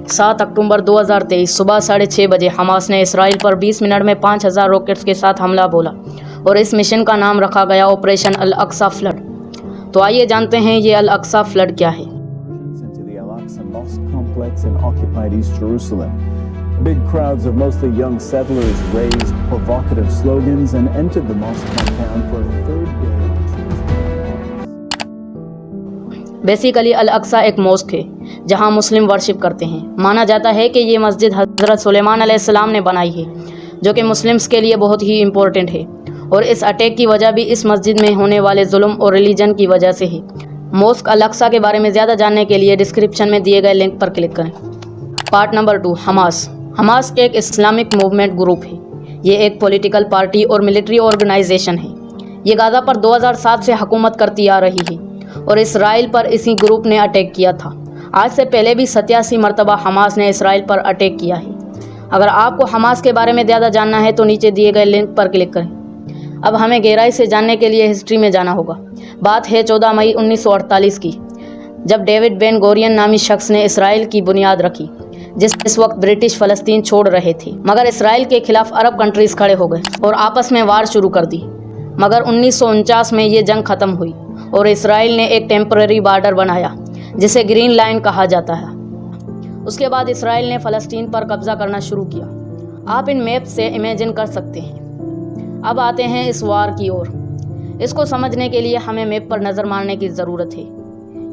7 अक्टूबर 2023 सुबह 6:30 बजे हमास ने इसराइल पर 20 मिनट में 5000 रॉकेट्स के साथ हमला बोला और इस मिशन का नाम रखा गया ऑपरेशन अल अक्सा फ्लड। तो आइए जानते हैं ये अल अक्सा फ्लड क्या है। Into the Al-Aqsa Mosque complex in occupied East Jerusalem. Big crowds of mostly young settlers raised provocative slogans and entered the mosque compound for a third day. Basically Al Aqsa एक mosque है जहां मुस्लिम worship करते हैं। माना जाता है कि ये मस्जिद हज़रत सुलेमान अलैहिस्सलाम ने बनाई है, जो कि मुस्लिम्स के लिए बहुत ही इम्पोर्टेंट है, और इस अटैक की वजह भी इस मस्जिद में होने वाले जुल्म और रिलीजन की वजह से है। मॉस्क अल अक्सा के बारे में ज़्यादा जानने के लिए डिस्क्रिप्शन में दिए गए लिंक पर क्लिक करें। पार्ट नंबर 2, हमास एक इस्लामिक मूवमेंट ग्रुप है। ये एक पॉलिटिकल पार्टी और मिलिट्री ऑर्गेनाइजेशन है। ये गाज़ा पर 2007 से हुकूमत करती आ रही है और इसराइल पर इसी ग्रुप ने अटैक किया था। आज से पहले भी 87 मरतबा हमास ने इसराइल पर अटैक किया है। अगर आपको हमास के बारे में ज़्यादा जानना है तो नीचे दिए गए लिंक पर क्लिक करें। अब हमें गहराई से जानने के लिए हिस्ट्री में जाना होगा। बात है 14 मई 1948 की, जब डेविड बेन गोरियन नामी शख्स ने इसराइल की बुनियाद रखी, जिस वक्त ब्रिटिश फ़लस्तीन छोड़ रहे थे। मगर इसराइल के खिलाफ अरब कंट्रीज़ खड़े हो गए और आपस में वार शुरू कर दी। मगर 1949 में ये जंग ख़त्म हुई और इसराइल ने एक टेम्पररी बॉर्डर बनाया जिसे ग्रीन लाइन कहा जाता है। उसके बाद इसराइल ने फ़लस्तीन पर कब्ज़ा करना शुरू किया। आप इन मैप से इमेजिन कर सकते हैं। अब आते हैं इस वार की ओर। इसको समझने के लिए हमें मैप पर नज़र मारने की ज़रूरत है।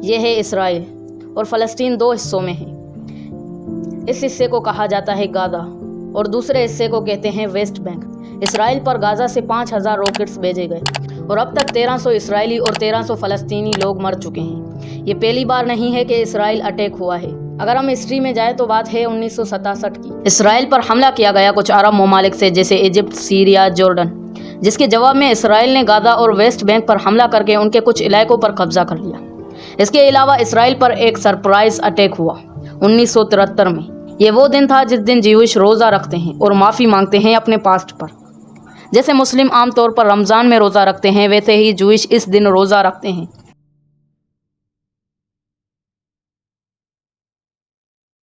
ये है इसराइल और फ़लस्तीन 2 हिस्सों में है। इस हिस्से को कहा जाता है गाज़ा और दूसरे हिस्से को कहते हैं वेस्ट बैंक। इसराइल पर गाज़ा से 5000 रॉकेट्स भेजे गए और अब तक 1300 इसराइली और 1300 फ़लस्तीनी लोग मर चुके हैं। ये पहली बार नहीं है कि इसराइल अटैक हुआ है। अगर हम हिस्ट्री में जाएं तो बात है 1967 की। इसराइल पर हमला किया गया कुछ अरब ममालिक से, जैसे इजिप्ट, सीरिया, जॉर्डन, जिसके जवाब में इसराइल ने गाज़ा और वेस्ट बैंक पर हमला करके उनके कुछ इलाकों पर कब्जा कर लिया। इसके अलावा इसराइल पर एक सरप्राइज अटैक हुआ 1973 में। ये वो दिन था जिस दिन ज्यूइश रोज़ा रखते हैं और माफ़ी मांगते हैं अपने पास्ट पर। जैसे मुस्लिम आम तौर पर रमज़ान में रोज़ा रखते हैं, वैसे ही ज्यूइश इस दिन रोज़ा रखते हैं